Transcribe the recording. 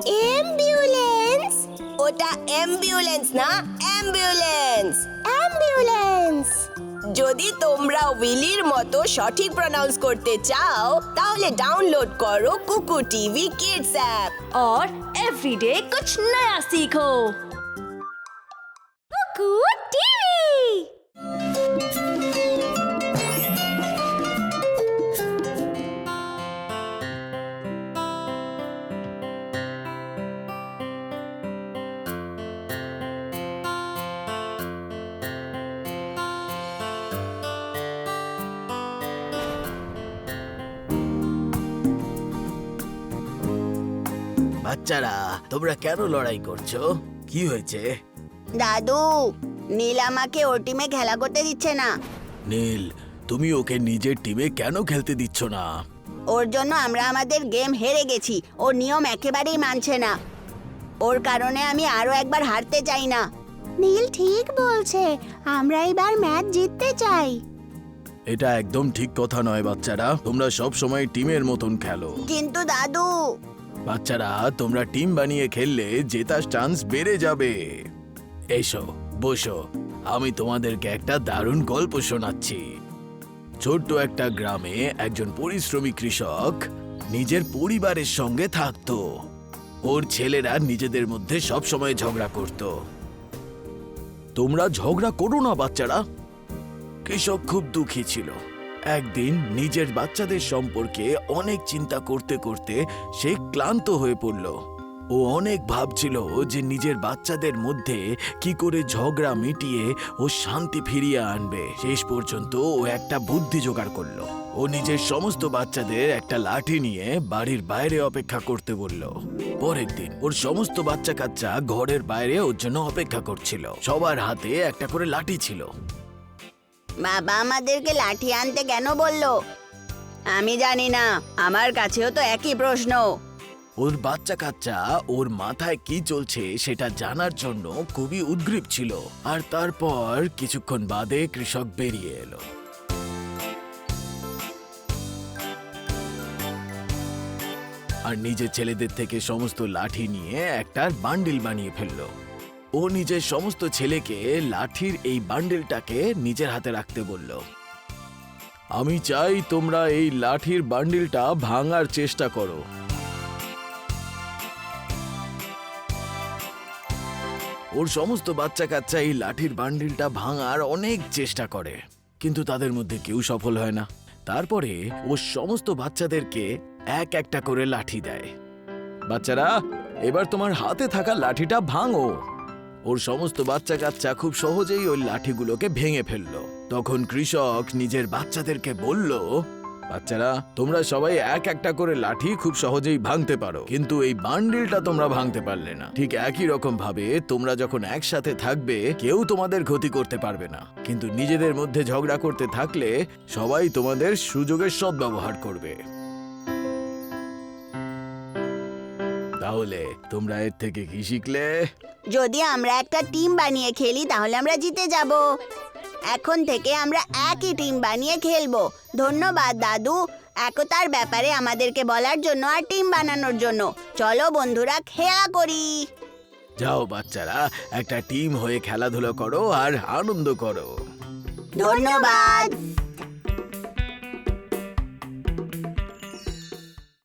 Ambulance. ওটা ambulance না, ambulance. Ambulance. যদি তোমরা উইলির মতো সঠিক প্রনাউন্স করতে চাও তাহলে ডাউনলোড করো কুকু টিভি কিডস অ্যাপ। और एवरीडे कुछ नया सीखो। कुकू टीवी। বাচ্চারা, তোমরা কেন লড়াই করছো? কি হয়েছে? দাদু, নীল আমাকে ওর টিমে খেলা করতে দিচ্ছে না। নীল, তুমি ওকে নিজের টিমে কেন খেলতে দিচ্ছ না? ওর জন্য আমরা আমাদের গেম হেরে গেছি। ওর নিয়ম একেবারেই মানছে না। ওর কারণে আমি আরো একবার হারতে চাই না। নীল ঠিক বলছে, আমরা এবার ম্যাচ জিততে চাই। এটা একদম ঠিক কথা নয় বাচ্চারা। তোমরা সব সময় টিমের মতন খেলো। কিন্তু দাদু, বাচ্চারা, তোমরা টিম বানিয়ে খেললে জেতার চান্স বেড়ে যাবে। এসো, বসো, আমি তোমাদেরকে একটা দারুণ গল্প শোনাচ্ছি। ছোট্ট একটা গ্রামে একজন পরিশ্রমী কৃষক নিজের পরিবারের সঙ্গে থাকতো। ওর ছেলেরা নিজেদের মধ্যে সব সময় ঝগড়া করত। তোমরা ঝগড়া করো না বাচ্চারা। কৃষক খুব দুঃখী ছিল। একদিন নিজের বাচ্চাদের সম্পর্কে অনেক চিন্তা করতে করতে সে ক্লান্ত হয়ে পড়ল। ও অনেক ভাবছিল যে নিজের বাচ্চাদের মধ্যে কি করে ঝগড়া মিটিয়ে ও শান্তি ফিরিয়ে আনবে। শেষ পর্যন্ত ও একটা বুদ্ধি জোগাড় করলো। ও নিজের সমস্ত বাচ্চাদের একটা লাঠি নিয়ে বাড়ির বাইরে অপেক্ষা করতে বলল। পরের দিন ওর সমস্ত বাচ্চা কাচ্চা ঘরের বাইরে ওর জন্য অপেক্ষা করছিল। সবার হাতে একটা করে লাঠি ছিল। বাবা আমাদেরকে লাঠি আনতে কেন বললো আমি জানি না। আমার কাছেও তো একই প্রশ্ন। ওর বাচ্চা কাচ্চা ওর মাথায় কি চলছে সেটা জানার জন্য খুবই উদ্গ্রীব ছিল। আর তারপর কিছুক্ষণ বাদে কৃষক বেরিয়ে এলো। আর নিজের ছেলেদের থেকে সমস্ত লাঠি নিয়ে একটা বান্ডিল বানিয়ে ফেললো। ও নিজের সমস্ত ছেলেকে লাঠির এই বান্ডিলটাকে নিজের হাতে রাখতে বলল। আমি চাই তোমরা এই লাঠির বান্ডিলটা ভাঙার চেষ্টা করো। ওর সমস্ত বাচ্চা কাচ্চা এই লাঠির বান্ডিলটা ভাঙার অনেক চেষ্টা করে, কিন্তু তাদের মধ্যে কেউ সফল হয় না। তারপরে ও সমস্ত বাচ্চাদেরকে এক একটা করে লাঠি দেয়। বাচ্চারা, এবার তোমার হাতে থাকা লাঠিটা ভাঙো। ওর সমস্ত বাচ্চা কাচ্চা খুব সহজেই ওই লাঠিগুলোকে ভেঙে ফেললো। তখন কৃষক নিজের বাচ্চাদেরকে বলল, বাচ্চারা, তোমরা সবাই এক একটা করে লাঠি খুব সহজেই ভাঙতে পারো, কিন্তু এই বান্ডিলটা তোমরা ভাঙতে পারলে না। ঠিক একই রকম ভাবে তোমরা যখন একসাথে থাকবে কেউ তোমাদের ক্ষতি করতে পারবে না, কিন্তু নিজেদের মধ্যে ঝগড়া করতে থাকলে সবাই তোমাদের সুযোগের সদ্ব্যবহার করবে। তাহলে তোমরা এর থেকে কি শিখলে? যদি আমরা একটা টিম বানিয়ে খেলি তাহলে আমরা জিতে যাব। এখন থেকে আমরা একই টিম বানিয়ে খেলবো। ধন্যবাদ দাদু, একতার ব্যাপারে আমাদেরকে বলার জন্য আর টিম বানানোর জন্য। চলো বন্ধুরা, খেলা করি। যাও বাচ্চারা, একটা টিম হয়ে খেলাধুলো করো আর আনন্দ করো। ধন্যবাদ।